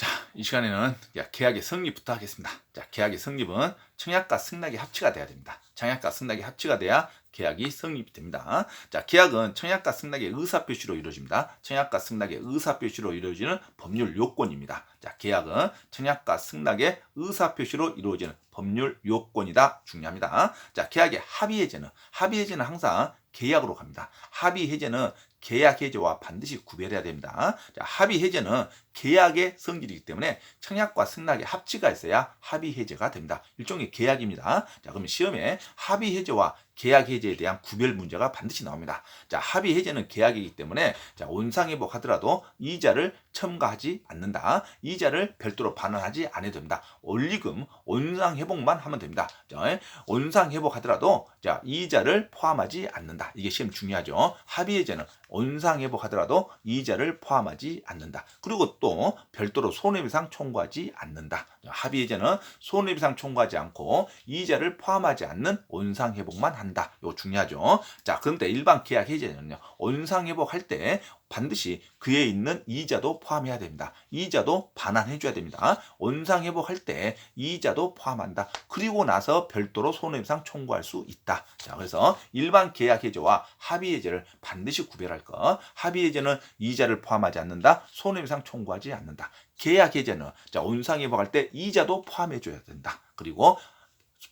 자, 이 시간에는 계약의 성립부터 하겠습니다. 자, 계약의 성립은 청약과 승낙이 합치가 돼야 됩니다. 청약과 승낙이 합치가 돼야 계약이 성립이 됩니다. 자, 계약은 청약과 승낙의 의사표시로 이루어집니다. 청약과 승낙의 의사표시로 이루어지는 법률 요건입니다. 자, 계약은 청약과 승낙의 의사표시로 이루어지는 법률 요건이다. 중요합니다. 자, 계약의 합의해제는 항상 계약으로 갑니다. 합의해제는 계약 해제와 반드시 구별해야 됩니다. 자, 합의 해제는 계약의 성질이기 때문에 청약과 승낙의 합치가 있어야 합의 해제가 됩니다. 일종의 계약입니다. 자, 그러면 시험에 합의 해제와 계약 해제에 대한 구별 문제가 반드시 나옵니다. 자, 합의 해제는 계약이기 때문에 자, 원상회복 하더라도 이자를 첨가하지 않는다. 이자를 별도로 반환하지 않아도 됩니다. 원리금, 원상회복만 하면 됩니다. 자, 원상회복 하더라도 자, 이자를 포함하지 않는다. 이게 시험 중요하죠. 합의 해제는 원상회복 하더라도 이자를 포함하지 않는다. 그리고 또 별도로 손해배상 청구하지 않는다. 합의 해제는 손해배상 청구하지 않고 이자를 포함하지 않는 원상회복만 한다. 이거 중요하죠. 자, 그런데 일반 계약 해제는요. 원상회복할 때 반드시 그에 있는 이자도 포함해야 됩니다. 이자도 반환해줘야 됩니다. 원상회복할 때 이자도 포함한다. 그리고 나서 별도로 손해배상 청구할 수 있다. 자, 그래서 일반 계약 해제와 합의 해제를 반드시 구별할 것. 합의 해제는 이자를 포함하지 않는다. 손해배상 청구하지 않는다. 계약 해제는 자, 원상회복할 때 이자도 포함해줘야 된다. 그리고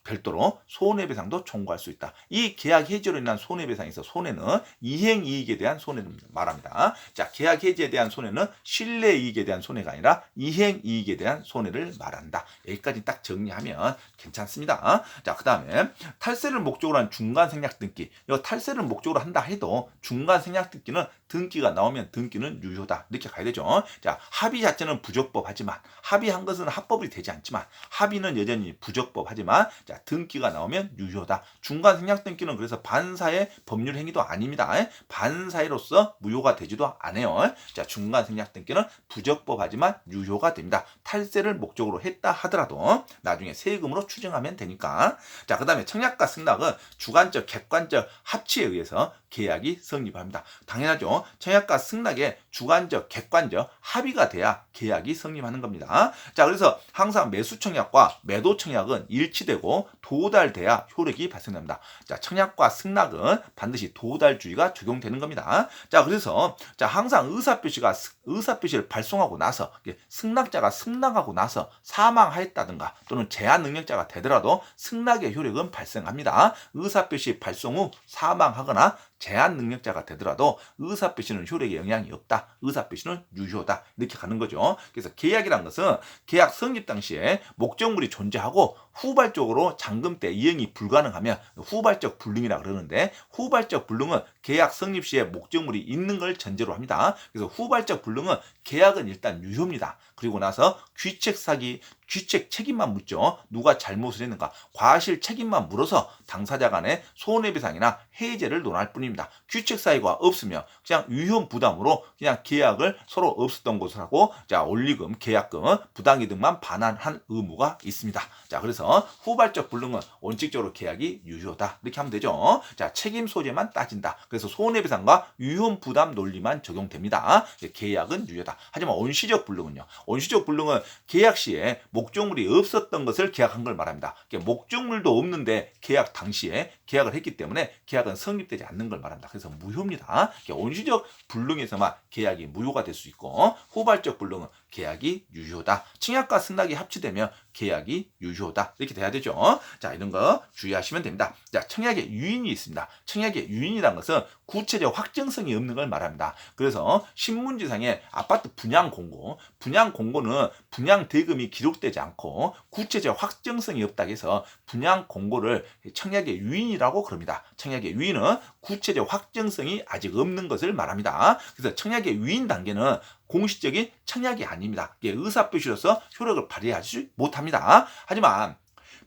별도로 손해배상도 청구할 수 있다. 이 계약 해지로 인한 손해배상에서 손해는 이행이익에 대한 손해를 말합니다. 자, 계약 해지에 대한 손해는 신뢰이익에 대한 손해가 아니라 이행이익에 대한 손해를 말한다. 여기까지 딱 정리하면 괜찮습니다. 자, 그 다음에 탈세를 목적으로 한 중간생략 등기. 이 탈세를 목적으로 한다 해도 중간생략 등기는 등기가 나오면 등기는 유효다. 이렇게 가야 되죠. 자, 합의 자체는 부적법하지만 합의한 것은 합법이 되지 않지만 합의는 여전히 부적법하지만 자, 등기가 나오면 유효다. 중간생략 등기는 그래서 반사의 법률 행위도 아닙니다. 반사회로서 무효가 되지도 않아요. 자, 중간생략 등기는 부적법하지만 유효가 됩니다. 탈세를 목적으로 했다 하더라도 나중에 세금으로 추정하면 되니까. 자, 그 다음에 청약과 승낙은 주관적, 객관적 합치에 의해서 계약이 성립합니다. 당연하죠. 청약과 승낙의 주관적, 객관적 합의가 돼야 계약이 성립하는 겁니다. 자, 그래서 항상 매수 청약과 매도 청약은 일치되고 도달돼야 효력이 발생합니다. 자, 청약과 승낙은 반드시 도달주의가 적용되는 겁니다. 자, 그래서 자, 항상 의사표시를 발송하고 나서 승낙자가 승낙하고 나서 사망하였다든가 또는 제한 능력자가 되더라도 승낙의 효력은 발생합니다. 의사표시 발송 후 사망하거나 제한 능력자가 되더라도 의사표시는 효력에 영향이 없다. 의사표시는 유효다. 이렇게 가는 거죠. 그래서 계약이란 것은 계약 성립 당시에 목적물이 존재하고 후발적으로 잔금 때 이행이 불가능하면 후발적 불능이라 그러는데 후발적 불능은 계약 성립 시에 목적물이 있는 걸 전제로 합니다. 그래서 후발적 불능은 계약은 일단 유효입니다. 그리고 나서 귀책 책임만 묻죠. 누가 잘못을 했는가. 과실 책임만 물어서 당사자 간의 손해배상이나 해제를 논할 뿐입니다. 귀책 사유가 없으면 그냥 위험 부담으로 그냥 계약을 서로 없었던 것을 하고 자, 원리금, 계약금, 부당이득만 반환한 의무가 있습니다. 자, 그래서 후발적 불능은 원칙적으로 계약이 유효다. 이렇게 하면 되죠. 자, 책임 소재만 따진다. 그래서 손해배상과 위험 부담 논리만 적용됩니다. 계약은 유효다. 하지만 원시적 불능은요. 원시적 불능은 계약 시에 목적물이 없었던 것을 계약한 걸 말합니다. 목적물도 없는데 계약 당시에 계약을 했기 때문에 계약은 성립되지 않는 걸 말합니다. 그래서 무효입니다. 원시적 불능에서만 계약이 무효가 될 수 있고 후발적 불능은 계약이 유효다. 청약과 승낙이 합치되면 계약이 유효다. 이렇게 돼야 되죠. 자, 이런 거 주의하시면 됩니다. 자, 청약의 유인이 있습니다. 청약의 유인이라는 것은 구체적 확정성이 없는 걸 말합니다. 그래서 신문지상에 아파트 분양 공고는 분양 대금이 기록되지 않고 구체적 확정성이 없다고 해서 분양 공고를 청약의 유인이라고 그럽니다. 청약의 유인은 구체적 확정성이 아직 없는 것을 말합니다. 그래서 청약의 유인 단계는 공식적인 청약이 아닙니다. 의사표시로서 효력을 발휘하지 못합니다. 하지만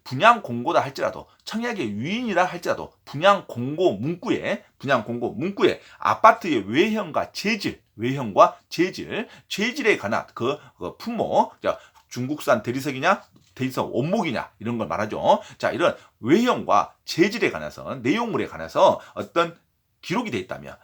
분양 공고다 할지라도 청약의 유인이라 할지라도 분양 공고 문구에 아파트의 재질에 관한 그 품목, 중국산 대리석이냐 대리석 원목이냐 이런 걸 말하죠. 자, 이런 외형과 재질에 관해서 내용물에 관해서 어떤 기록이 돼 있다면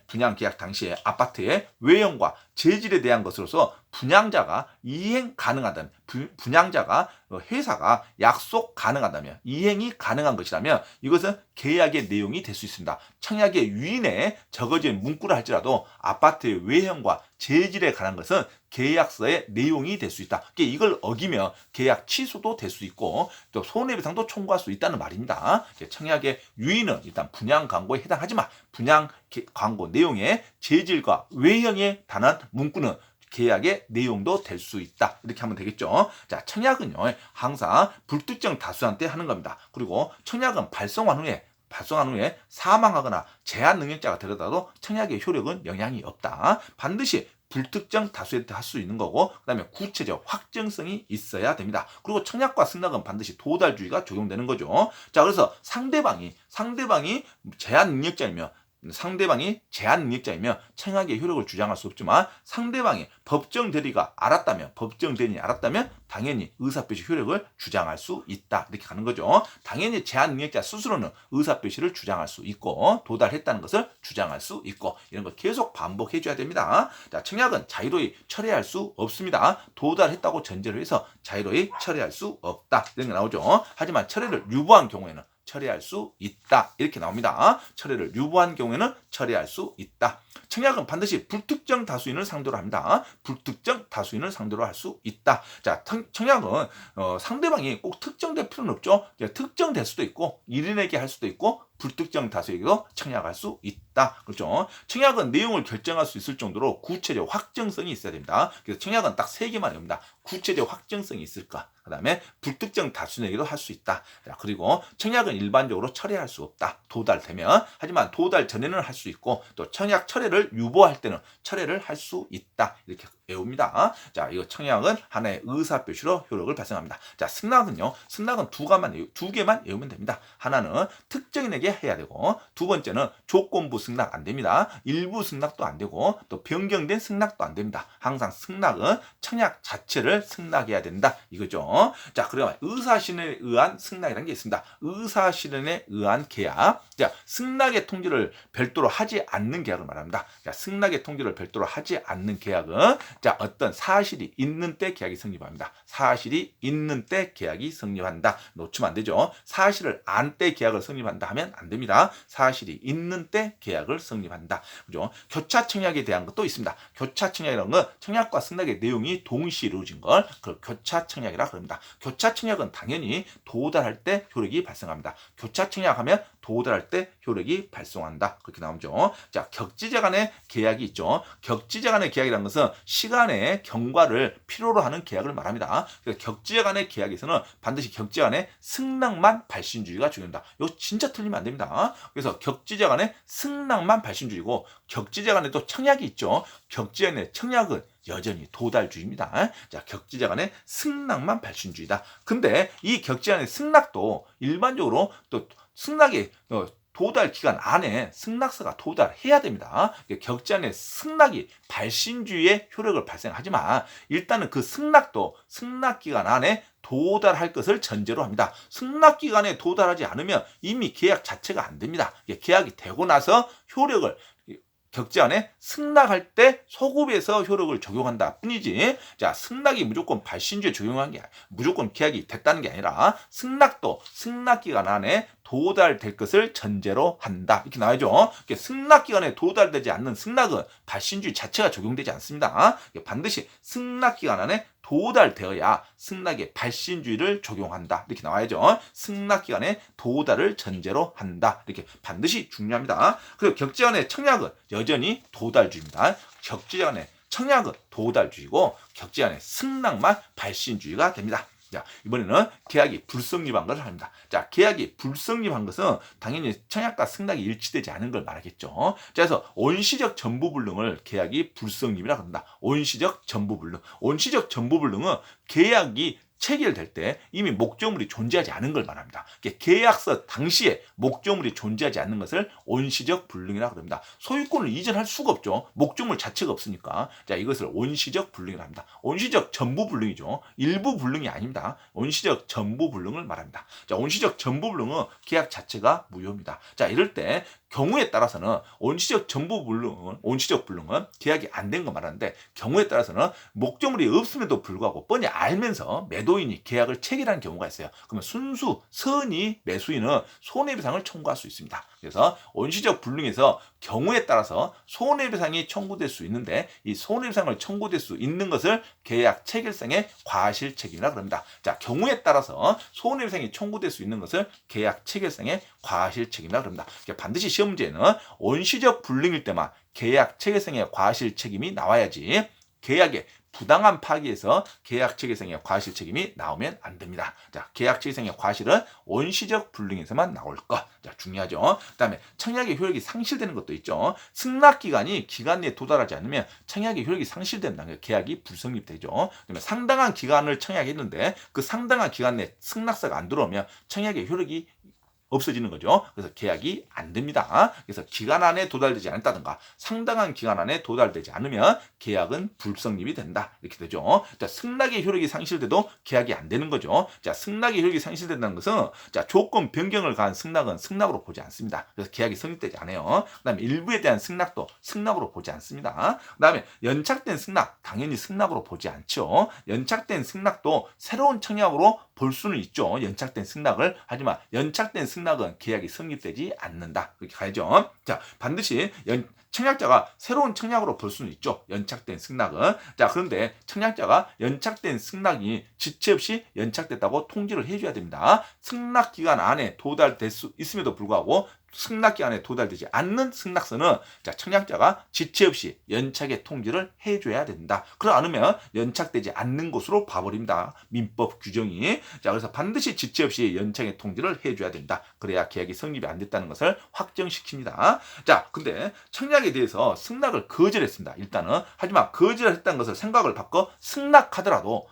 분양 계약 당시에 아파트의 외형과 재질에 대한 것으로서 분양자가 이행 가능하다면, 분양자가 회사가 약속 가능하다면, 이행이 가능한 것이라면 이것은 계약의 내용이 될 수 있습니다. 청약의 유인에 적어진 문구를 할지라도 아파트의 외형과 재질에 관한 것은 계약서의 내용이 될 수 있다. 이걸 어기면 계약 취소도 될 수 있고 또 손해배상도 청구할 수 있다는 말입니다. 청약의 유인은 일단 분양 광고에 해당하지만 분양 광고 내용의 재질과 외형에 관한 문구는 계약의 내용도 될 수 있다. 이렇게 하면 되겠죠. 자, 청약은요, 항상 불특정 다수한테 하는 겁니다. 그리고 청약은 발송한 후에 사망하거나 제한 능력자가 되더라도 청약의 효력은 영향이 없다. 반드시 불특정 다수한테 할 수 있는 거고, 그 다음에 구체적 확정성이 있어야 됩니다. 그리고 청약과 승낙은 반드시 도달주의가 적용되는 거죠. 자, 그래서 상대방이 제한 능력자이며 청약의 효력을 주장할 수 없지만 상대방이 법정 대리인이 알았다면 당연히 의사표시 효력을 주장할 수 있다. 이렇게 가는 거죠. 당연히 제한 능력자 스스로는 의사표시를 주장할 수 있고 도달했다는 것을 주장할 수 있고 이런 거 계속 반복해 줘야 됩니다. 자, 청약은 자유로이 철회할 수 없습니다. 도달했다고 전제로 해서 자유로이 철회할 수 없다. 이런 게 나오죠. 하지만 철회를 유보한 경우에는 철회할 수 있다. 이렇게 나옵니다. 철회를 유보한 경우에는 철회할 수 있다. 청약은 반드시 불특정 다수인을 상대로 합니다. 불특정 다수인을 상대로 할 수 있다. 자, 청약은 상대방이 꼭 특정될 필요는 없죠. 특정될 수도 있고 1인에게 할 수도 있고 불특정 다수에게도 청약할 수 있다. 그렇죠? 청약은 내용을 결정할 수 있을 정도로 구체적 확정성이 있어야 됩니다. 그래서 청약은 딱 3개만 합니다. 구체적 확정성이 있을까? 그 다음에 불특정 다수에게도 할 수 있다. 자, 그리고 청약은 일반적으로 철회할 수 없다. 도달되면. 하지만 도달 전에는 할 수 있고 또 청약 철회를 유보할 때는 철회를 할 수 있다. 이렇게 외웁니다. 자, 이거 청약은 하나의 의사표시로 효력을 발생합니다. 자, 승낙은요. 승낙은 두 개만 외우면 됩니다. 하나는 특정인에게 해야 되고 두 번째는 조건부 승낙 안 됩니다. 일부 승낙도 안 되고 또 변경된 승낙도 안 됩니다. 항상 승낙은 청약 자체를 승낙해야 된다. 이거죠. 자, 그러면 의사실현에 의한 승낙이라는 게 있습니다. 의사실현에 의한 계약. 자, 승낙의 통지를 별도로 하지 않는 계약을 말합니다. 자, 승낙의 통지를 별도로 하지 않는 계약은 자, 어떤 사실이 있는 때 계약이 성립합니다. 사실이 있는 때 계약이 성립한다. 놓치면 안 되죠. 사실을 안 때 계약을 성립한다 하면 안 됩니다. 사실이 있는 때 계약을 성립한다. 그죠? 교차 청약에 대한 것도 있습니다. 교차 청약이라는 건 청약과 승낙의 내용이 동시에 이루어진 걸 그걸 교차 청약이라 그럽니다. 교차 청약은 당연히 도달할 때 효력이 발생합니다. 교차 청약하면 도달할 때 효력이 발생한다. 그렇게 나오죠. 자, 격지제 간의 계약이 있죠. 격지제 간의 계약이라는 것은 시간의 경과를 필요로 하는 계약을 말합니다. 그래서 격지제 간의 계약에서는 반드시 격지제 간의 승낙만 발신주의가 중요합니다. 이거 진짜 틀리면 안 됩니다. 그래서 격지제 간의 승낙만 발신주의고 격지제 간에도 청약이 있죠. 격지제 간의 청약은 여전히 도달주의입니다. 자, 격지제 간의 승낙만 발신주의다. 근데 이 격지제 간의 승낙도 일반적으로 또 승낙이 도달 기간 안에 승낙서가 도달해야 됩니다. 격지 안에 승낙이 발신주의의 효력을 발생하지만 일단은 그 승낙도 승낙 기간 안에 도달할 것을 전제로 합니다. 승낙 기간에 도달하지 않으면 이미 계약 자체가 안 됩니다. 계약이 되고 나서 효력을 격지 안에 승낙할 때 소급해서 효력을 적용한다 뿐이지. 자, 승낙이 무조건 발신주에 적용한 게 무조건 계약이 됐다는 게 아니라 승낙도 승낙 기간 안에 도달될 것을 전제로 한다. 이렇게 나와야죠. 승낙 기간에 도달되지 않는 승낙은 발신주의 자체가 적용되지 않습니다. 반드시 승낙 기간 안에 도달되어야 승낙의 발신주의를 적용한다. 이렇게 나와야죠. 승낙 기간에 도달을 전제로 한다. 이렇게 반드시 중요합니다. 그리고 격지 간의 청약은 여전히 도달주의입니다. 격지 간의 청약은 도달주의고 격지 간의 승낙만 발신주의가 됩니다. 자, 이번에는 계약이 불성립한 것을 합니다. 자, 계약이 불성립한 것은 당연히 청약과 승낙이 일치되지 않은 걸 말하겠죠. 자, 그래서 온시적 전부불능을 계약이 불성립이라고 합니다. 온시적 전부불능. 온시적 전부불능은 계약이 체결될 때 이미 목적물이 존재하지 않은 걸 말합니다. 계약서 당시에 목적물이 존재하지 않는 것을 온시적 불능이라고 합니다. 소유권을 이전할 수가 없죠. 목적물 자체가 없으니까. 자, 이것을 온시적 불능이라고 합니다. 온시적 전부 불능이죠. 일부 불능이 아닙니다. 온시적 전부 불능을 말합니다. 자, 온시적 전부 불능은 계약 자체가 무효입니다. 자, 이럴 때 경우에 따라서는 원시적 불능은 계약이 안 된 거 말하는데, 경우에 따라서는 목적물이 없음에도 불구하고 뻔히 알면서 매도인이 계약을 체결하는 경우가 있어요. 그러면 순수 선의 매수인은 손해배상을 청구할 수 있습니다. 그래서 원시적 불능에서 경우에 따라서 손해배상이 청구될 수 있는데, 이 손해배상을 청구될 수 있는 것을 계약 체결상의 과실책임이라 그럽니다. 자, 경우에 따라서 손해배상이 청구될 수 있는 것을 계약 체결상의 과실책임이라 그럽니다. 그러니까 반드시 시험 문제에는 원시적 불능일 때만 계약 체결상의 과실책임이 나와야지, 계약의 부당한 파기에서 계약 체결상의 과실 책임이 나오면 안 됩니다. 자, 계약 체결상의 과실은 원시적 불능에서만 나올 것. 자, 중요하죠. 그다음에 청약의 효력이 상실되는 것도 있죠. 승낙 기간이 기간 내에 도달하지 않으면 청약의 효력이 상실된다. 계약이 불성립되죠. 그다음에 상당한 기간을 청약했는데 그 상당한 기간 내에 승낙서가 안 들어오면 청약의 효력이 없어지는 거죠. 그래서 계약이 안 됩니다. 그래서 기간 안에 도달되지 않았다든가 상당한 기간 안에 도달되지 않으면 계약은 불성립이 된다. 이렇게 되죠. 자, 승낙의 효력이 상실돼도 계약이 안 되는 거죠. 자, 승낙의 효력이 상실된다는 것은, 자, 조건 변경을 가한 승낙은 승낙으로 보지 않습니다. 그래서 계약이 성립되지 않아요. 그다음에 일부에 대한 승낙도 승낙으로 보지 않습니다. 그다음에 연착된 승낙, 당연히 승낙으로 보지 않죠. 연착된 승낙도 새로운 청약으로 볼 수는 있죠. 연착된 승낙을. 하지만 연착된 승낙은 계약이 성립되지 않는다. 그렇게 가야죠. 자, 반드시 청약자가 새로운 청약으로 볼 수는 있죠. 연착된 승낙은. 자, 그런데 청약자가 연착된 승낙이 지체 없이 연착됐다고 통지를 해줘야 됩니다. 승낙 기간 안에 도달될 수 있음에도 불구하고 승낙 기간에 도달되지 않는 승낙서는, 자, 청약자가 지체 없이 연착의 통지를 해줘야 된다. 그러지 않으면 연착되지 않는 것으로 봐버립니다. 민법 규정이. 자, 그래서 반드시 지체 없이 연착의 통지를 해줘야 된다. 그래야 계약이 성립이 안 됐다는 것을 확정시킵니다. 자, 근데 청약에 대해서 승낙을 거절했습니다. 일단은. 하지만 거절했다는 것을 생각을 바꿔 승낙하더라도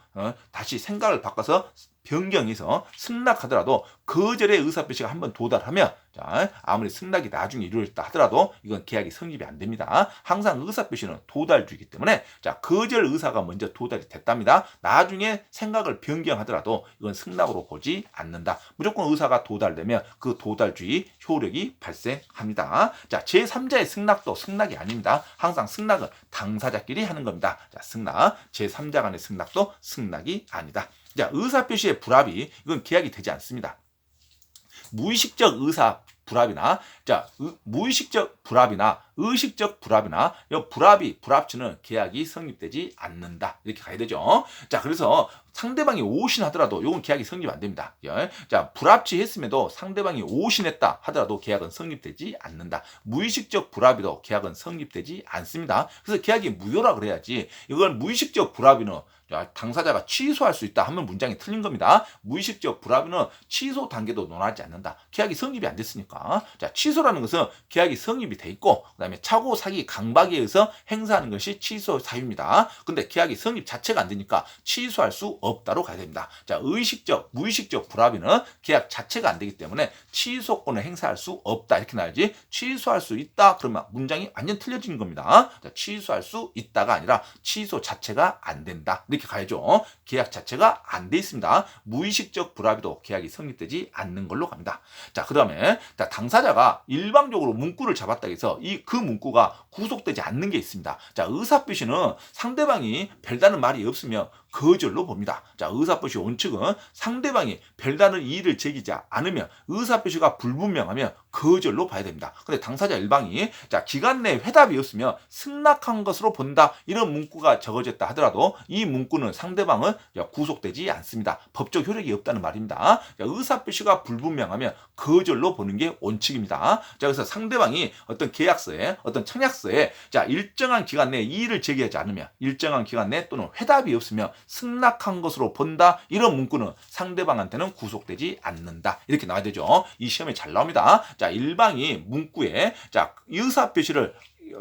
다시 생각을 바꿔서 변경해서 승낙하더라도 거절의 의사표시가 한번 도달하면, 자, 아무리 승낙이 나중에 이루어졌다 하더라도 이건 계약이 성립이 안 됩니다. 항상 의사표시는 도달주의이기 때문에, 자, 거절 의사가 먼저 도달이 됐답니다. 나중에 생각을 변경하더라도 이건 승낙으로 보지 않는다. 무조건 의사가 도달되면 그 도달주의 효력이 발생합니다. 자, 제3자의 승낙도 승낙이 아닙니다. 항상 승낙은 당사자끼리 하는 겁니다. 자, 승낙, 제3자 간의 승낙도 승낙이 아니다. 자, 의사표시의 불합이, 이건 계약이 되지 않습니다. 무의식적 의사 불합이나, 자, 무의식적 불합이나 의식적 불합이나 불합치는 계약이 성립되지 않는다. 이렇게 가야 되죠. 자, 그래서 상대방이 오신하더라도 이건 계약이 성립 안 됩니다. 자, 불합치 했음에도 상대방이 오신했다 하더라도 계약은 성립되지 않는다. 무의식적 불합이도 계약은 성립되지 않습니다. 그래서 계약이 무효라 그래야지, 이걸 무의식적 불합이는 당사자가 취소할 수 있다 하면 문장이 틀린 겁니다. 무의식적 불합의는 취소 단계도 논하지 않는다. 계약이 성립이 안 됐으니까. 자, 취소라는 것은 계약이 성립이 돼 있고, 그다음에 차고 사기 강박에 의해서 행사하는 것이 취소 사유입니다. 근데 계약이 성립 자체가 안 되니까 취소할 수 없다로 가야 됩니다. 자, 무의식적 불합의는 계약 자체가 안 되기 때문에 취소권을 행사할 수 없다 이렇게 나야지, 취소할 수 있다 그러면 문장이 완전 틀려진 겁니다. 자, 취소할 수 있다가 아니라 취소 자체가 안 된다. 이렇게 가야죠. 계약 자체가 안 돼 있습니다. 무의식적 불합의도 계약이 성립되지 않는 걸로 갑니다. 자, 그 다음에 당사자가 일방적으로 문구를 잡았다 해서 그 문구가 구속되지 않는 게 있습니다. 자, 의사표시는 상대방이 별다른 말이 없으면 거절로 봅니다. 자, 의사표시 원칙은 상대방이 별다른 이의를 제기하지 않으면, 의사표시가 불분명하면 거절로 봐야 됩니다. 근데 당사자 일방이, 자, 기간 내 회답이 없으면 승낙한 것으로 본다, 이런 문구가 적어졌다 하더라도 이 문구는 상대방은 구속되지 않습니다. 법적 효력이 없다는 말입니다. 자, 의사표시가 불분명하면 거절로 보는 게 원칙입니다. 자, 그래서 상대방이 어떤 계약서에, 어떤 청약서에, 자, 일정한 기간 내에 이의를 제기하지 않으면, 일정한 기간 내 또는 회답이 없으면 승낙한 것으로 본다, 이런 문구는 상대방한테는 구속되지 않는다. 이렇게 나와야 되죠. 이 시험에 잘 나옵니다. 자, 일방이 문구에, 자, 의사표시를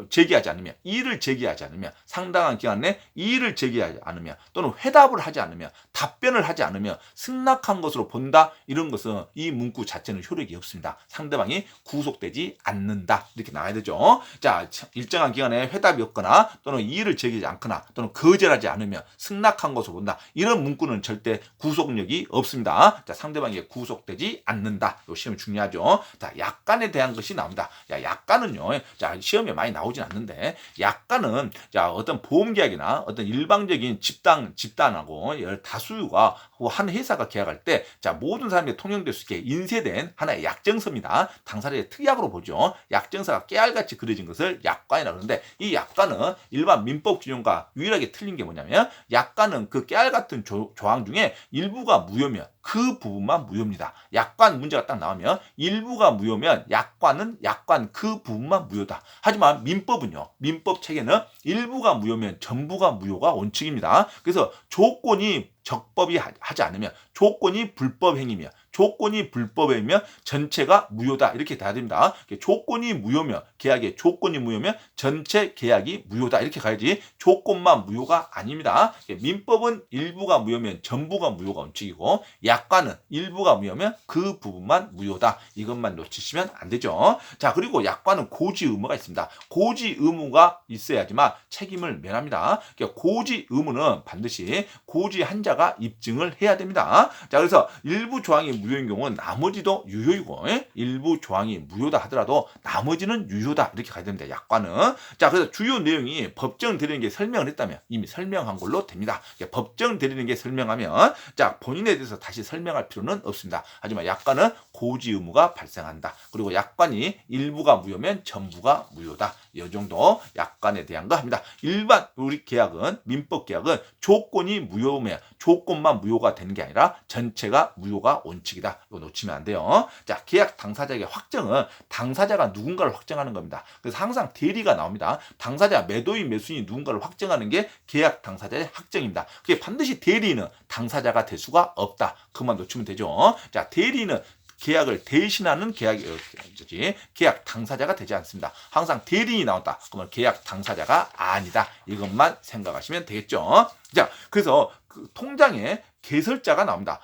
제기하지 않으면, 이의를 제기하지 않으면, 상당한 기간 내 이의를 제기하지 않으면, 또는 회답을 하지 않으면, 답변을 하지 않으면 승낙한 것으로 본다. 이런 것은 이 문구 자체는 효력이 없습니다. 상대방이 구속되지 않는다. 이렇게 나와야 되죠. 자, 일정한 기간에 회답이 없거나 또는 이의를 제기하지 않거나 또는 거절하지 않으면 승낙한 것으로 본다. 이런 문구는 절대 구속력이 없습니다. 자, 상대방이 구속되지 않는다. 이 시험 중요하죠. 자, 약관에 대한 것이 나옵니다. 야, 약관은요. 자, 시험에 많이 나오진 않는데, 약관은 자, 어떤 보험계약이나 어떤 일방적인 집단하고 다수가 한 회사가 계약할 때, 자, 모든 사람이 통용될 수 있게 인쇄된 하나의 약정서입니다. 당사자의 특약으로 보죠. 약정서가 깨알같이 그려진 것을 약관이라고 하는데, 이 약관은 일반 민법 규정과 유일하게 틀린 게 뭐냐면, 약관은 그 깨알 같은 조항 중에 일부가 무효면 그 부분만 무효입니다. 약관 문제가 딱 나오면 일부가 무효면 약관 그 부분만 무효다. 하지만 민법은요. 민법 체계는 일부가 무효면 전부가 무효가 원칙입니다. 그래서 조건이 적법이 하지 않으면, 조건이 불법 행위며, 조건이 불법 행위면 전체가 무효다. 이렇게 돼야 됩니다. 조건이 무효면, 계약의 조건이 무효면 전체 계약이 무효다. 이렇게 가야지 조건만 무효가 아닙니다. 민법은 일부가 무효면 전부가 무효가 원칙이고, 약관은 일부가 무효면 그 부분만 무효다. 이것만 놓치시면 안 되죠. 자, 그리고 약관은 고지 의무가 있습니다. 고지 의무가 있어야지만 책임을 면합니다. 고지 의무는 반드시 고지 한 자가 입증을 해야 됩니다. 자, 그래서 일부 조항이 무효인 경우는 나머지도 유효이고, 일부 조항이 무효다 하더라도 나머지는 유효다. 이렇게 가야 됩니다. 약관은. 자, 그래서 주요 내용이 법정 대리인에게 설명을 했다면 이미 설명한 걸로 됩니다. 법정 대리인에게 설명하면, 자, 본인에 대해서 다시 설명할 필요는 없습니다. 하지만 약관은 고지 의무가 발생한다. 그리고 약관이 일부가 무효면 전부가 무효다. 이 정도 약관에 대한 거 합니다. 일반 우리 계약은, 민법 계약은 조건이 무효면 조건만 무효가 되는 게 아니라 전체가 무효가 원칙이다. 이거 놓치면 안 돼요. 자, 계약 당사자에게 확정은 당사자가 누군가를 확정하는 겁니다. 그래서 항상 대리가 나옵니다. 당사자, 매도인, 매수인이 누군가를 확정하는 게 계약 당사자의 확정입니다. 그게 반드시 대리인은 당사자가 될 수가 없다. 그만 놓치면 되죠. 자, 대리인은 계약을 대신하는 계약 당사자가 되지 않습니다. 항상 대리인이 나온다. 그러면 계약 당사자가 아니다. 이것만 생각하시면 되겠죠. 자, 그래서 그 통장에 개설자가 나옵니다.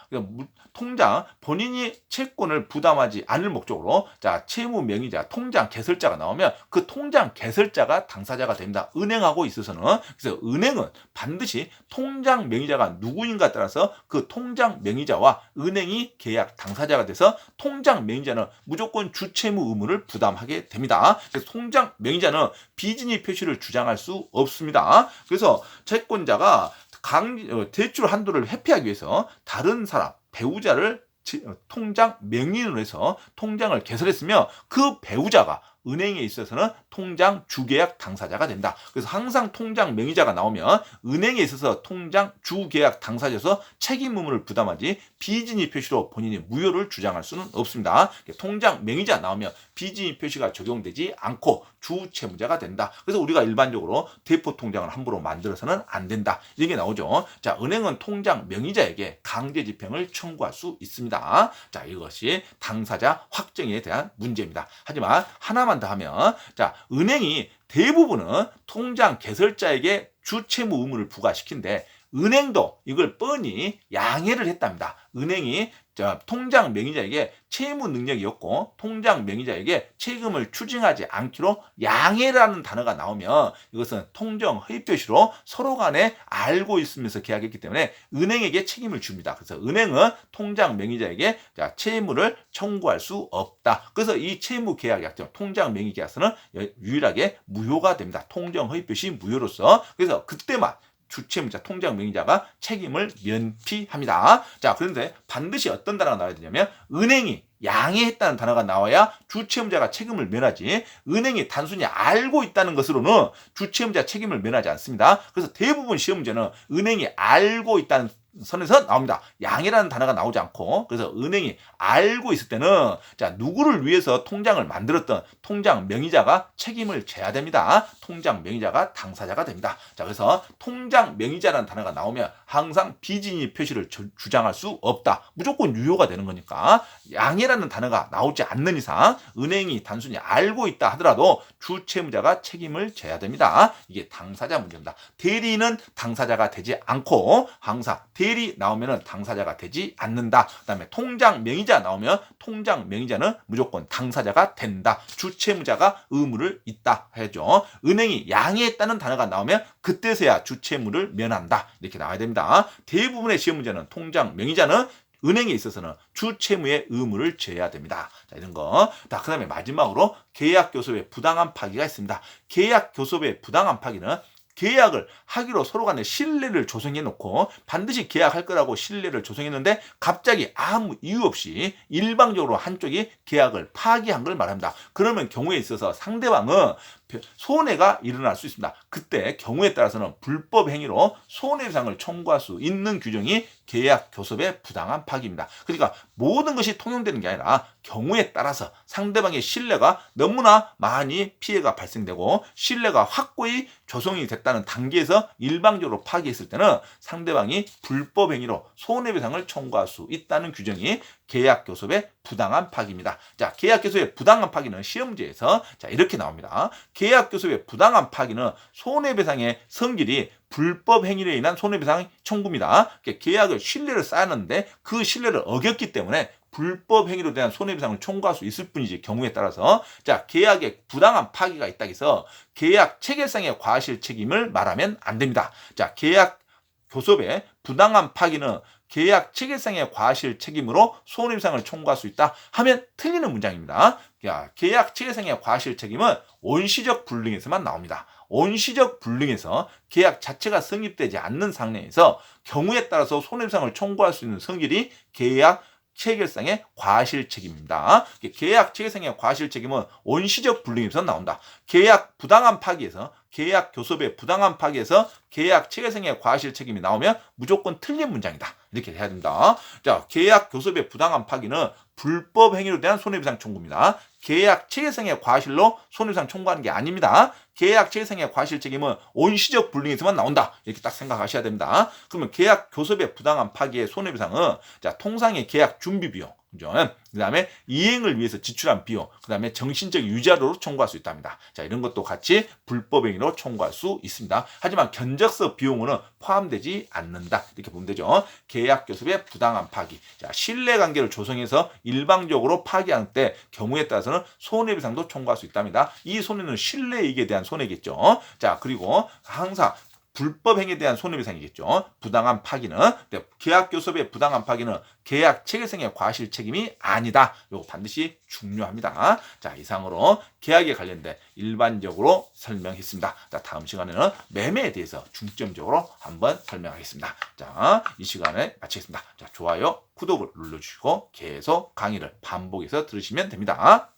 통장, 본인이 채권을 부담하지 않을 목적으로, 자, 채무 명의자, 통장 개설자가 나오면 그 통장 개설자가 당사자가 됩니다. 은행하고 있어서는. 그래서 은행은 반드시 통장 명의자가 누구인가에 따라서 그 통장 명의자와 은행이 계약 당사자가 돼서 통장 명의자는 무조건 주채무 의무를 부담하게 됩니다. 그래서 통장 명의자는 비진입 표시를 주장할 수 없습니다. 그래서 채권자가 대출 한도를 회피하기 위해서 다른 사람, 배우자를 통장 명의인으로 해서 통장을 개설했으며, 그 배우자가 은행에 있어서는 통장 주계약 당사자가 된다. 그래서 항상 통장 명의자가 나오면 은행에 있어서 통장 주계약 당사자여서 책임 의무를 부담하지 비진입 표시로 본인이 무효를 주장할 수는 없습니다. 통장 명의자 나오면 비진입 표시가 적용되지 않고 주채무자가 된다. 그래서 우리가 일반적으로 대포 통장을 함부로 만들어서는 안 된다. 이게 나오죠. 자, 은행은 통장 명의자에게 강제 집행을 청구할 수 있습니다. 자, 이것이 당사자 확정에 대한 문제입니다. 하지만 하나만 더 하면, 자, 은행이 대부분은 통장 개설자에게 주채무 의무를 부과시킨데 은행도 이걸 뻔히 양해를 했답니다. 은행이 통장 명의자에게 채무 능력이 없고 통장 명의자에게 책임을 추징하지 않기로 양해라는 단어가 나오면 이것은 통정 허위 표시로 서로 간에 알고 있으면서 계약했기 때문에 은행에게 책임을 줍니다. 그래서 은행은 통장 명의자에게 채무를 청구할 수 없다. 그래서 이 채무 계약 약정, 통장 명의 계약서는 유일하게 무효가 됩니다. 통정 허위 표시 무효로서. 그래서 그때만 주채무자, 통장 명의자가 책임을 면피합니다. 자, 그런데 반드시 어떤 단어가 나와야 되냐면 은행이 양해했다는 단어가 나와야 주채무자가 책임을 면하지, 은행이 단순히 알고 있다는 것으로는 주채무자 책임을 면하지 않습니다. 그래서 대부분 시험 문제는 은행이 알고 있다는 선에서 나옵니다. 양해라는 단어가 나오지 않고. 그래서 은행이 알고 있을 때는, 자, 누구를 위해서 통장을 만들었던 통장 명의자가 책임을 져야 됩니다. 통장 명의자가 당사자가 됩니다. 자, 그래서 통장 명의자라는 단어가 나오면 항상 비진입 표시를 주장할 수 없다. 무조건 유효가 되는 거니까 양해라는 단어가 나오지 않는 이상 은행이 단순히 알고 있다 하더라도 주채무자가 책임을 져야 됩니다. 이게 당사자 문제입니다. 대리는 당사자가 되지 않고 항상 대리 나오면은 당사자가 되지 않는다. 그다음에 통장 명의자 나오면 통장 명의자는 무조건 당사자가 된다. 주채무자가 의무를 있다 해죠. 은행이 양해했다는 단어가 나오면 그때서야 주채무를 면한다. 이렇게 나와야 됩니다. 대부분의 시험 문제는 통장 명의자는 은행에 있어서는 주채무의 의무를 져야 됩니다. 자, 이런 거. 자, 그 다음에 마지막으로 계약교섭의 부당한 파기가 있습니다. 계약교섭의 부당한 파기는 계약을 하기로 서로 간에 신뢰를 조성해 놓고 반드시 계약할 거라고 신뢰를 조성했는데 갑자기 아무 이유 없이 일방적으로 한쪽이 계약을 파기한 걸 말합니다. 그러면 경우에 있어서 상대방은 손해가 일어날 수 있습니다. 그때 경우에 따라서는 불법 행위로 손해배상을 청구할 수 있는 규정이 계약 교섭의 부당한 파기입니다. 그러니까 모든 것이 통용되는 게 아니라 경우에 따라서 상대방의 신뢰가 너무나 많이 피해가 발생되고 신뢰가 확고히 조성이 됐다는 단계에서 일방적으로 파기했을 때는 상대방이 불법 행위로 손해배상을 청구할 수 있다는 규정이 계약 교섭의 부당한 파기입니다. 자, 계약 교섭의 부당한 파기는 시험지에서 자, 이렇게 나옵니다. 계약 교섭의 부당한 파기는 손해배상의 성질이 불법 행위로 인한 손해배상 청구입니다. 계약을 신뢰를 쌓았는데 그 신뢰를 어겼기 때문에 불법 행위로 대한 손해배상을 청구할 수 있을 뿐이지 경우에 따라서 자, 계약에 부당한 파기가 있다 해서 계약 체결상의 과실 책임을 말하면 안 됩니다. 자, 계약 교섭의 부당한 파기는 계약 체결상의 과실 책임으로 손해배상을 청구할 수 있다 하면 틀리는 문장입니다. 계약 체결상의 과실 책임은 원시적 불능에서만 나옵니다. 원시적 불능에서 계약 자체가 성립되지 않는 상황에서 경우에 따라서 손해배상을 청구할 수 있는 성질이 계약 체결상의 과실 책임입니다. 계약 체결상의 과실 책임은 원시적 불능에서 나온다. 계약 부당한 파기에서 계약 교섭의 부당한 파기에서 계약 체결상의 과실 책임이 나오면 무조건 틀린 문장이다. 이렇게 해야 된다. 자, 계약 교섭의 부당한 파기는 불법 행위로 대한 손해배상 청구입니다. 계약 체결상의 과실로 손해배상 청구하는 게 아닙니다. 계약 체결상의 과실 책임은 원시적 불능에서만 나온다. 이렇게 딱 생각하셔야 됩니다. 그러면 계약 교섭의 부당한 파기의 손해배상은 자, 통상의 계약 준비 비용, 그죠? 그다음에 이행을 위해서 지출한 비용, 그다음에 정신적 유자료로 청구할 수 있답니다. 자, 이런 것도 같이 불법 행위로 청구할 수 있습니다. 하지만 견적서 비용은 포함되지 않는다. 이렇게 보면 되죠. 계약 교섭의 부당한 파기. 자, 신뢰관계를 조성해서 일방적으로 파기할 때 경우에 따라서는 손해배상도 청구할 수 있답니다. 이 손해는 신뢰이익에 대한 손해겠죠. 자, 그리고 항상 불법 행위에 대한 손해배상이겠죠. 부당한 파기는 계약 교섭의 부당한 파기는 계약 체결상의 과실 책임이 아니다. 이거 반드시 중요합니다. 자, 이상으로 계약에 관련된 일반적으로 설명했습니다. 자, 다음 시간에는 매매에 대해서 중점적으로 한번 설명하겠습니다. 자, 이 시간에 마치겠습니다. 자, 좋아요, 구독을 눌러주시고 계속 강의를 반복해서 들으시면 됩니다.